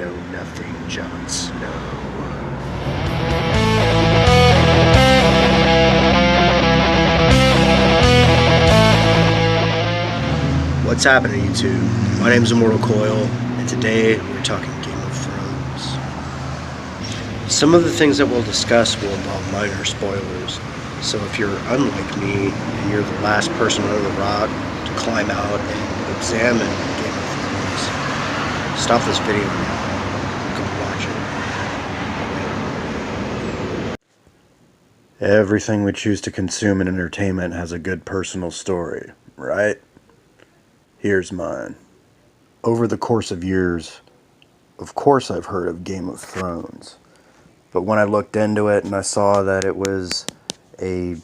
No, nothing, Jon Snow. What's happening, YouTube? My name is Immortal Coil, and today we're talking Game of Thrones. Some of the things that we'll discuss will involve minor spoilers, so if you're unlike me and you're the last person under the rock to climb out and examine Game of Thrones, stop this video now. Go watch it. Everything we choose to consume in entertainment has a good personal story, right? Here's mine. Over the course of years, of course I've heard of Game of Thrones. But when I looked into it and I saw that it was a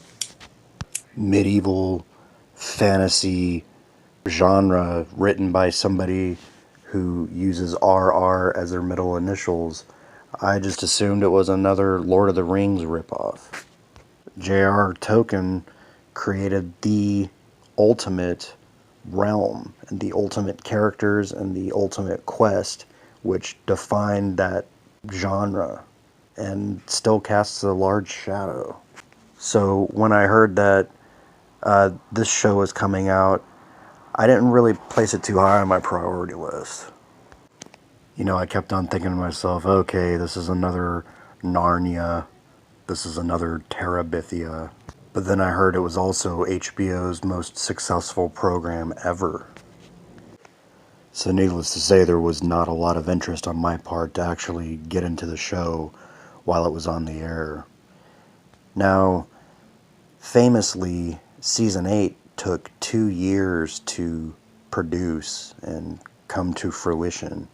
medieval fantasy genre written by somebody who uses R.R. as their middle initials, I just assumed it was another Lord of the Rings ripoff. J.R.R. Tolkien created the ultimate realm and the ultimate characters and the ultimate quest, which defined that genre and still casts a large shadow. So when I heard that this show was coming out, I didn't really place it too high on my priority list. You know, I kept on thinking to myself, okay, this is another Narnia, this is another Terabithia. But then I heard it was also HBO's most successful program ever. So needless to say, there was not a lot of interest on my part to actually get into the show while it was on the air. Now, famously, Season 8 took 2 years to produce and come to fruition.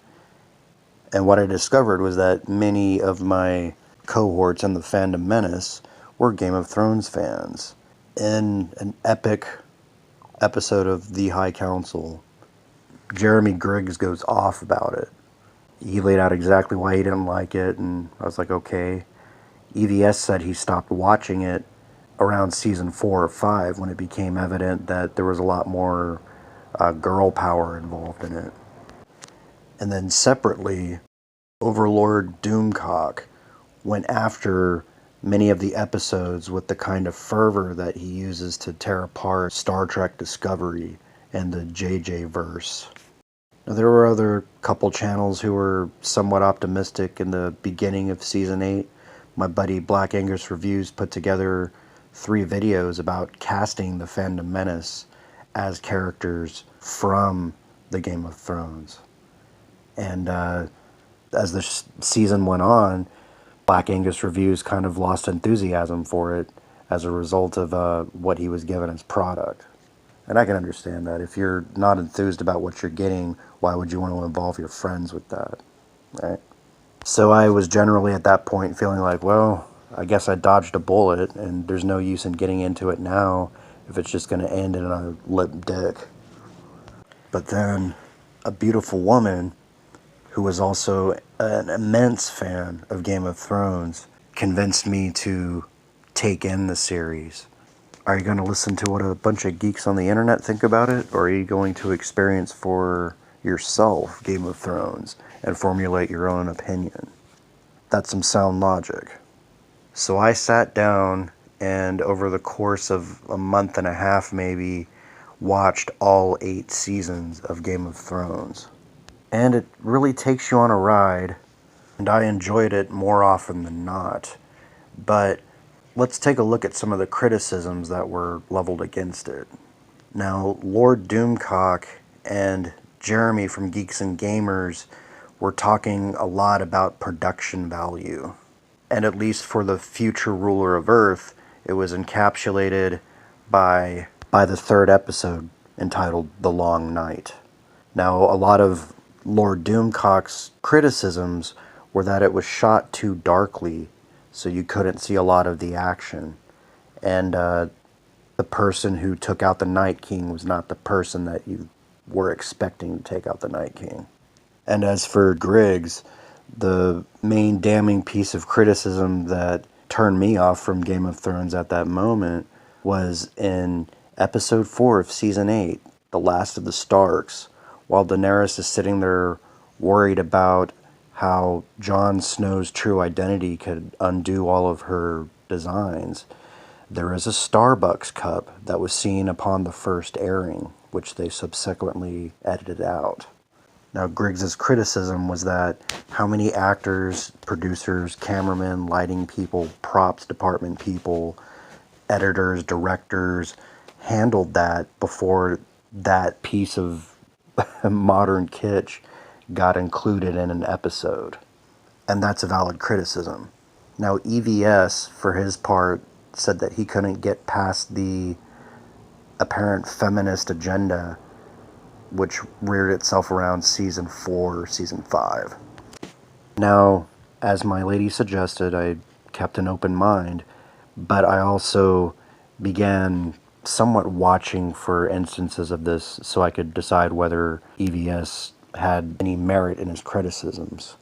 And what I discovered was that many of my cohorts in the Fandom Menace were Game of Thrones fans. In an epic episode of The High Council, Jeremy Griggs goes off about it. He laid out exactly why he didn't like it, and I was like, okay. EVS said he stopped watching it around season 4 or 5 when it became evident that there was a lot more girl power involved in it. And then separately, Overlord Doomcock went after many of the episodes with the kind of fervor that he uses to tear apart Star Trek Discovery and the JJ verse. Now, there were other couple channels who were somewhat optimistic in the beginning of Season 8. My buddy Black Angus Reviews put together 3 videos about casting the Fandom Menace as characters from the Game of Thrones. And as the season went on, Black Angus Reviews kind of lost enthusiasm for it as a result of what he was given as product. And I can understand that. If you're not enthused about what you're getting, why would you want to involve your friends with that, right? So I was generally at that point feeling like, well, I guess I dodged a bullet, and there's no use in getting into it now if it's just going to end in a limp dick. But then a beautiful woman who was also an immense fan of Game of Thrones convinced me to take in the series. Are you going to listen to what a bunch of geeks on the internet think about it, or are you going to experience for yourself Game of Thrones and formulate your own opinion? That's some sound logic. So I sat down and over the course of a month and a half maybe watched all 8 seasons of Game of Thrones. And it really takes you on a ride, and I enjoyed it more often than not. But let's take a look at some of the criticisms that were leveled against it. Now, Lord Doomcock and Jeremy from Geeks and Gamers were talking a lot about production value. And at least for the future ruler of Earth, it was encapsulated by the 3rd episode entitled The Long Night. Now, a lot of Lord Doomcock's criticisms were that it was shot too darkly, so you couldn't see a lot of the action. And the person who took out the Night King was not the person that you were expecting to take out the Night King. And as for Griggs, the main damning piece of criticism that turned me off from Game of Thrones at that moment was in episode 4 of season 8, The Last of the Starks, while Daenerys is sitting there worried about how Jon Snow's true identity could undo all of her designs. There is a Starbucks cup that was seen upon the first airing, which they subsequently edited out. Now, Griggs's criticism was that how many actors, producers, cameramen, lighting people, props department people, editors, directors handled that before that piece of modern kitsch got included in an episode. And that's a valid criticism. Now, EVS, for his part, said that he couldn't get past the apparent feminist agenda, which reared itself around season 4 or season 5. Now, as my lady suggested, I kept an open mind, but I also began somewhat watching for instances of this so I could decide whether EVS had any merit in his criticisms.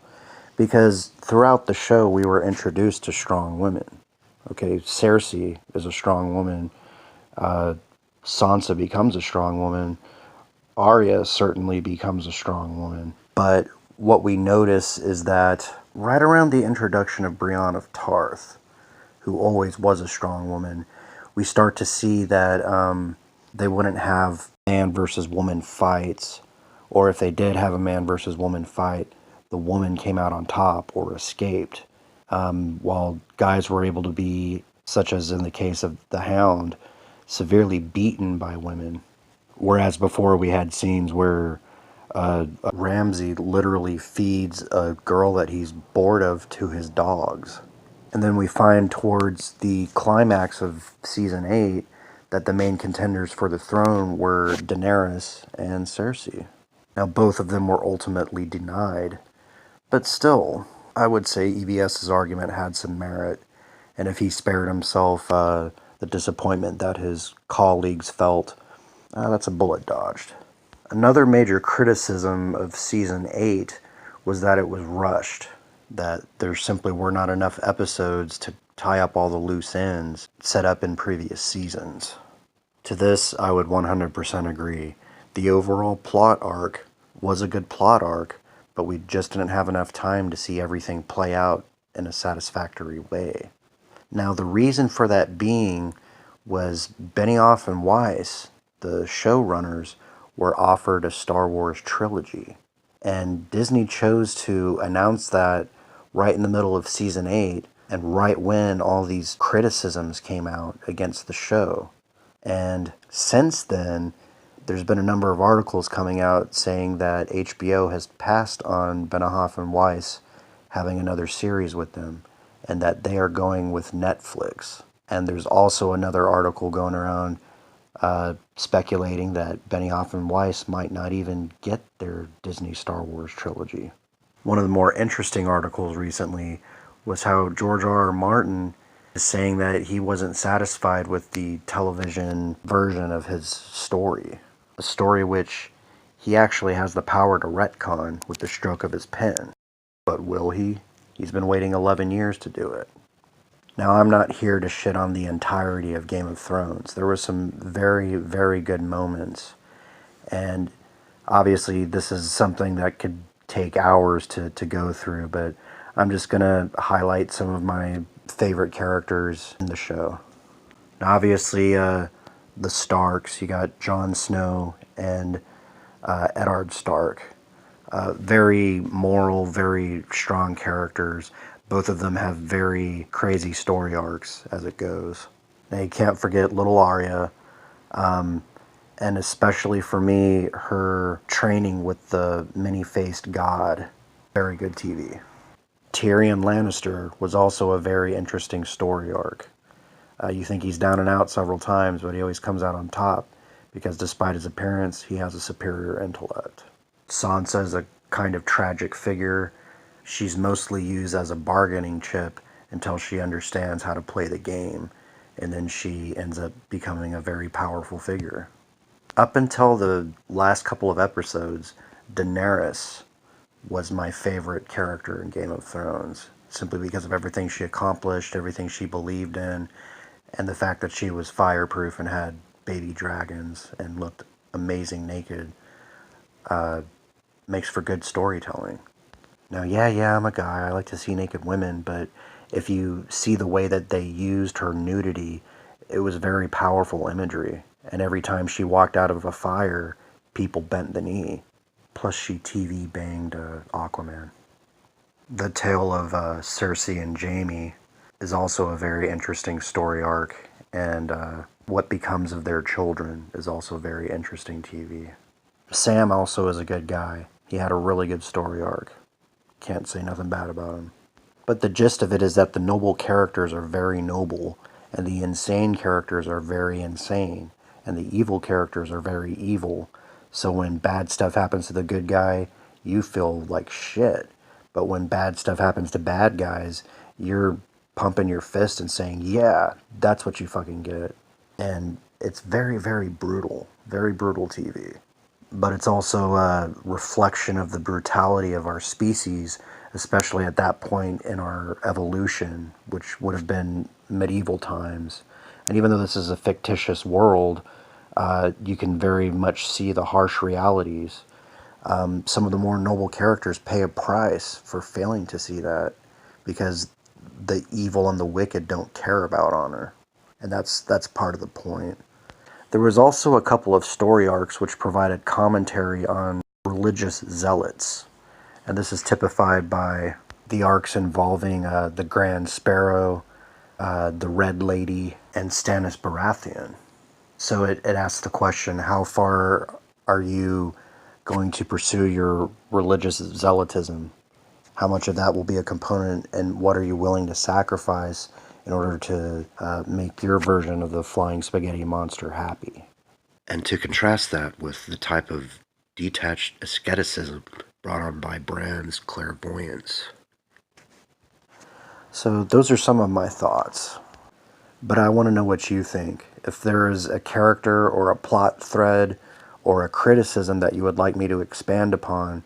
Because throughout the show, we were introduced to strong women. Okay, Cersei is a strong woman. Sansa becomes a strong woman. Arya certainly becomes a strong woman. But what we notice is that right around the introduction of Brienne of Tarth, who always was a strong woman, we start to see that they wouldn't have man versus woman fights, or if they did have a man versus woman fight, the woman came out on top or escaped, while guys were able to be, such as in the case of the Hound, severely beaten by women. Whereas before we had scenes where Ramsay literally feeds a girl that he's bored of to his dogs. And then we find towards the climax of season 8 that the main contenders for the throne were Daenerys and Cersei. Now, both of them were ultimately denied, but still, I would say EBS's argument had some merit, and if he spared himself the disappointment that his colleagues felt, that's a bullet dodged. Another major criticism of season 8 was that it was rushed, that there simply were not enough episodes to tie up all the loose ends set up in previous seasons. To this, I would 100% agree. The overall plot arc was a good plot arc, but we just didn't have enough time to see everything play out in a satisfactory way. Now, the reason for that being was Benioff and Weiss, the showrunners, were offered a Star Wars trilogy. And Disney chose to announce that right in the middle of season 8 and right when all these criticisms came out against the show. And since then, there's been a number of articles coming out saying that HBO has passed on Benioff and Weiss having another series with them, and that they are going with Netflix. And there's also another article going around speculating that Benioff and Weiss might not even get their Disney Star Wars trilogy. One of the more interesting articles recently was how G.R.R.Martin is saying that he wasn't satisfied with the television version of his story. A story which he actually has the power to retcon with the stroke of his pen. But will he? He's been waiting 11 years to do it. Now, I'm not here to shit on the entirety of Game of Thrones. There were some very, very good moments. And obviously, this is something that could take hours to go through, but I'm just going to highlight some of my favorite characters in the show. Now, obviously, the Starks, you got Jon Snow and Eddard Stark. Very moral, very strong characters. Both of them have very crazy story arcs as it goes. Now, you can't forget little Arya, and especially for me, her training with the many-faced god. Very good TV. Tyrion Lannister was also a very interesting story arc. You think he's down and out several times, but he always comes out on top, because despite his appearance, he has a superior intellect. Sansa is a kind of tragic figure. She's mostly used as a bargaining chip until she understands how to play the game, and then she ends up becoming a very powerful figure. Up until the last couple of episodes, Daenerys was my favorite character in Game of Thrones, simply because of everything she accomplished, everything she believed in, and the fact that she was fireproof and had baby dragons and looked amazing naked. Makes for good storytelling. Now, yeah, I'm a guy. I like to see naked women, but if you see the way that they used her nudity, it was very powerful imagery. And every time she walked out of a fire, people bent the knee. Plus, she TV banged Aquaman. The tale of Cersei and Jaime is also a very interesting story arc, and what becomes of their children is also very interesting TV. Sam also is a good guy. He had a really good story arc. Can't say nothing bad about him. But the gist of it is that the noble characters are very noble, and the insane characters are very insane, and the evil characters are very evil. So when bad stuff happens to the good guy, you feel like shit. But when bad stuff happens to bad guys, you're pumping your fist and saying, yeah, that's what you fucking get. And it's very, very brutal TV. But it's also a reflection of the brutality of our species, especially at that point in our evolution, which would have been medieval times. And even though this is a fictitious world, you can very much see the harsh realities. Some of the more noble characters pay a price for failing to see that, because the evil and the wicked don't care about honor. And that's part of the point. There was also a couple of story arcs which provided commentary on religious zealots. And this is typified by the arcs involving the Grand Sparrow, the Red Lady, and Stannis Baratheon. So it asks the question, how far are you going to pursue your religious zealotism? How much of that will be a component, and what are you willing to sacrifice in order to make your version of the flying spaghetti monster happy? And to contrast that with the type of detached asceticism brought on by Bran's clairvoyance. So those are some of my thoughts. But I want to know what you think. If there is a character or a plot thread or a criticism that you would like me to expand upon,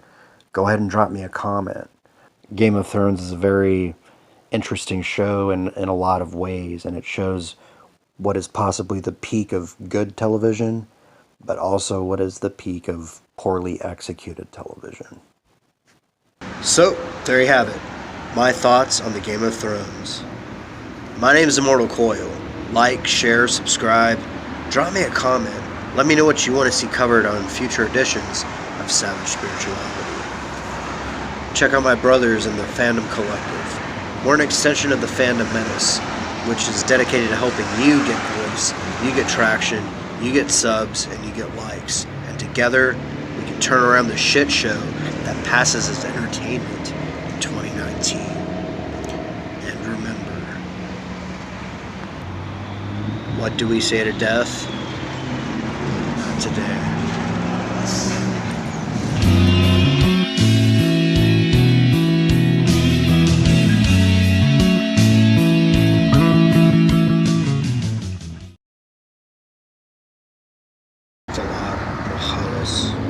go ahead and drop me a comment. Game of Thrones is a very interesting show in a lot of ways, and it shows what is possibly the peak of good television, but also what is the peak of poorly executed television. So, there you have it. My thoughts on the Game of Thrones. My name is Immortal Coil. Like, share, subscribe. Drop me a comment. Let me know what you want to see covered on future editions of Savage Spirituality. Check out my brothers in the Fandom Collective. We're an extension of the Fandom Menace, which is dedicated to helping you get voice, you get traction, you get subs, and you get likes. And together, we can turn around the shit show that passes as entertainment in 2019. And remember, what do we say to death? Not today. It's a lot of hottest.